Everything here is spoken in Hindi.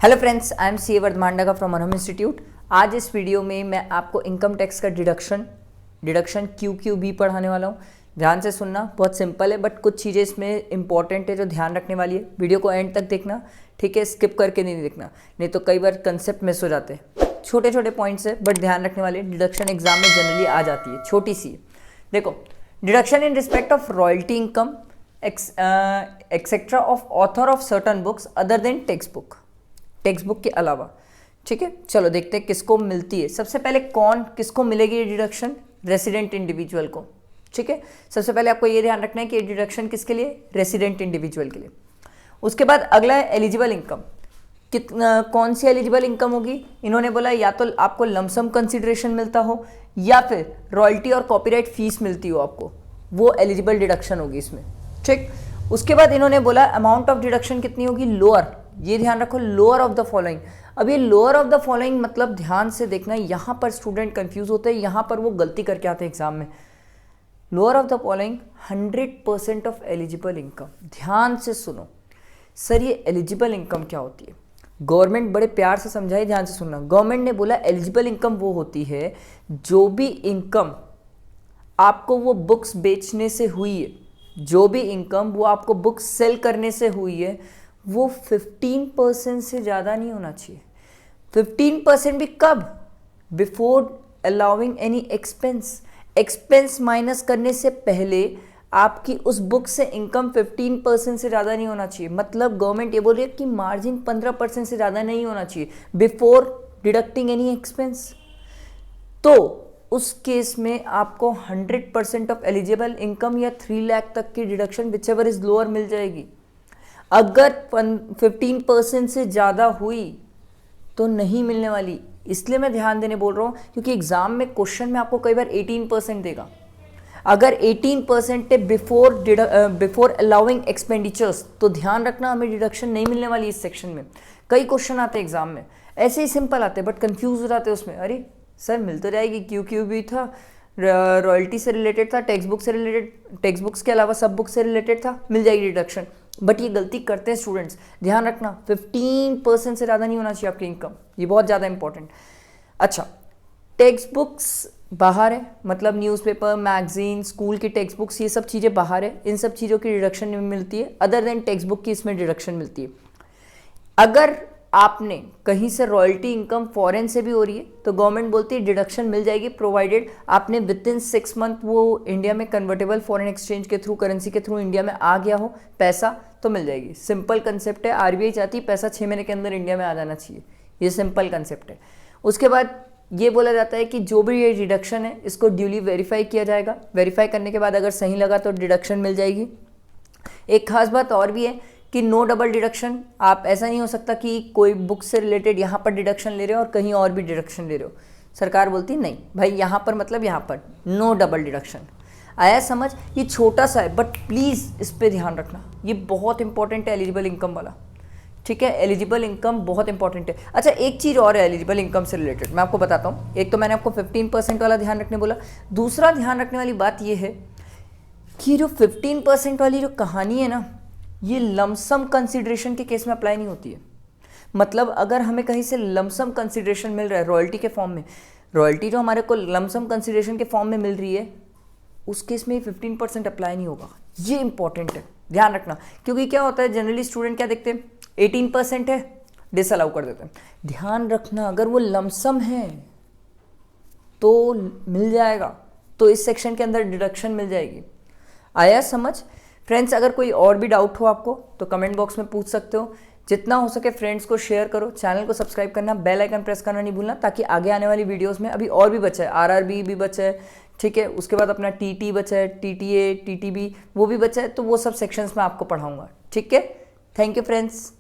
हेलो फ्रेंड्स, आई एम सी वर्धमांडा का फ्रॉम अनहम इंस्टीट्यूट। आज इस वीडियो में मैं आपको इनकम टैक्स का डिडक्शन QQB पढ़ाने वाला हूँ। ध्यान से सुनना, बहुत सिंपल है बट कुछ चीज़ें इसमें इंपॉर्टेंट है जो ध्यान रखने वाली है। वीडियो को एंड तक देखना, ठीक है, स्किप करके नहीं देखना, नहीं तो कई बार कंसेप्ट मिस हो जाते हैं। छोटे छोटे पॉइंट्स है बट ध्यान रखने वाले। डिडक्शन एग्जाम में जनरली आ जाती है, छोटी सी है। देखो, deduction in respect of royalty income etcetera of author of certain books other than text book के अलावा। ठीक है, चलो देखते हैं किसको मिलती है। सबसे पहले किसको मिलेगी ये डिडक्शन? रेसिडेंट इंडिविजुअल को। ठीक है, सबसे पहले आपको ये ध्यान रखना है कि ये डिडक्शन किसके लिए? रेसिडेंट इंडिविजुअल के लिए। उसके बाद अगला है एलिजिबल इनकम। कौन सी एलिजिबल इनकम होगी? इन्होंने बोला या तो आपको लमसम कंसिडरेशन मिलता हो या फिर रॉयल्टी और कॉपीराइट फीस मिलती हो आपको, वो एलिजिबल डिडक्शन होगी इसमें। ठीक, उसके बाद इन्होंने बोला अमाउंट ऑफ डिडक्शन कितनी होगी? लोअर। ये ध्यान रखो, लोअर ऑफ द फॉलोइंग। अब ये लोअर ऑफ द फॉलोइंग मतलब ध्यान से देखना, यहाँ पर स्टूडेंट कंफ्यूज होते हैं, यहाँ पर वो गलती करके आते हैं एग्जाम में। Lower of the following 100% of eligible income. ध्यान से सुनो सर, ये एलिजिबल इनकम क्या होती है? गवर्नमेंट बड़े प्यार से समझाई, ध्यान से सुनना। गवर्नमेंट ने बोला एलिजिबल इनकम वो होती है जो भी इनकम आपको वो बुक्स बेचने से हुई है, जो भी इनकम वो आपको बुक्स सेल करने से हुई है, वो 15% से ज़्यादा नहीं होना चाहिए। 15% भी कब? Before allowing any expense minus करने से पहले आपकी उस बुक से इनकम 15% से ज़्यादा नहीं होना चाहिए। मतलब गवर्नमेंट ये बोल रही है कि मार्जिन 15% से ज़्यादा नहीं होना चाहिए बिफोर डिडक्टिंग एनी एक्सपेंस। तो उस केस में आपको 100% ऑफ एलिजिबल इनकम या 3 लाख तक की deduction whichever is lower मिल जाएगी। अगर 15% से ज़्यादा हुई तो नहीं मिलने वाली। इसलिए मैं ध्यान देने बोल रहा हूँ क्योंकि एग्जाम में क्वेश्चन में आपको कई बार 18% देगा। अगर 18% है बिफोर अलाउिंग एक्सपेंडिचर्स, तो ध्यान रखना हमें डिडक्शन नहीं मिलने वाली इस सेक्शन में। कई क्वेश्चन आते हैं एग्जाम में, ऐसे ही सिंपल आते हैं बट कंफ्यूज हो जाते हैं उसमें। अरे सर मिल तो जाएगी, QQB था, रॉयल्टी से रिलेटेड था, टेक्स्ट बुक से रिलेटेड, टेक्स्ट बुक्स के अलावा सब बुक से रिलेटेड था, मिल जाएगी डिडक्शन। बट ये गलती करते हैं स्टूडेंट्स, ध्यान रखना 15% से ज़्यादा नहीं होना चाहिए आपकी इनकम, ये बहुत ज़्यादा इंपॉर्टेंट। अच्छा, टेक्स्ट बुक्स बाहर है, मतलब न्यूज़पेपर, मैगजीन, स्कूल की टेक्स्ट बुक्स, ये सब चीज़ें बाहर है, इन सब चीज़ों की डिडक्शन मिलती है। अदर देन टेक्स्ट बुक की इसमें डिडक्शन मिलती है। अगर आपने कहीं से रॉयल्टी इनकम फॉरेन से भी हो रही है तो गवर्नमेंट बोलती है डिडक्शन मिल जाएगी, प्रोवाइडेड आपने विद इन 6 मंथ वो इंडिया में कन्वर्टेबल फॉरेन एक्सचेंज के थ्रू, करेंसी के थ्रू इंडिया में आ गया हो पैसा, तो मिल जाएगी। सिंपल कंसेप्ट है। RBI चाहती है पैसा 6 महीने के अंदर इंडिया में आ जाना चाहिए, ये सिंपल कंसेप्ट है। उसके बाद ये बोला जाता है कि जो भी ये डिडक्शन है इसको ड्यूली वेरीफाई किया जाएगा। वेरीफाई करने के बाद अगर सही लगा तो डिडक्शन मिल जाएगी। एक खास बात और भी है कि नो डबल डिडक्शन। आप ऐसा नहीं हो सकता कि कोई बुक से रिलेटेड यहाँ पर डिडक्शन ले रहे हो और कहीं और भी डिडक्शन ले रहे हो। सरकार बोलती नहीं भाई, यहाँ पर मतलब यहाँ पर, नो डबल डिडक्शन। आया समझ? ये छोटा सा है बट प्लीज़ इस पर ध्यान रखना, ये बहुत इंपॉर्टेंट है एलिजिबल इनकम वाला। ठीक है, एलिजिबल इनकम बहुत इंपॉर्टेंट है। अच्छा, एक चीज़ और है एलिजिबल इनकम से रिलेटेड, मैं आपको बताता हूँ। एक तो मैंने आपको 15% वाला ध्यान रखने बोला, दूसरा ध्यान रखने वाली बात ये है कि जो 15% वाली जो कहानी है ना, ये लमसम कंसिडरेशन के केस में अप्लाई नहीं होती है। मतलब अगर हमें कहीं से लमसम कंसिडरेशन मिल रहा है रॉयल्टी के फॉर्म में, रॉयल्टी जो हमारे को लमसम कंसिडरेशन के फॉर्म में मिल रही है, उस केस में 15% अप्लाई नहीं होगा। ये इंपॉर्टेंट है, ध्यान रखना। क्योंकि क्या होता है, जनरली स्टूडेंट क्या देखते हैं, 18% है, डिसअलाउ कर देते हैं। ध्यान रखना, अगर वो लमसम है तो मिल जाएगा, तो इस सेक्शन के अंदर डिडक्शन मिल जाएगी। आया समझ? फ्रेंड्स, अगर कोई और भी डाउट हो आपको तो कमेंट बॉक्स में पूछ सकते हो। जितना हो सके फ्रेंड्स को शेयर करो, चैनल को सब्सक्राइब करना, बेल आइकन प्रेस करना नहीं भूलना, ताकि आगे आने वाली वीडियोस में, अभी और भी बचा है, RRB भी बचा है, ठीक है, उसके बाद अपना TT बचा है, TTA, TTB वो भी बचा है, तो वो सब सेक्शंस में आपको पढ़ाऊंगा। ठीक है, थैंक यू फ्रेंड्स।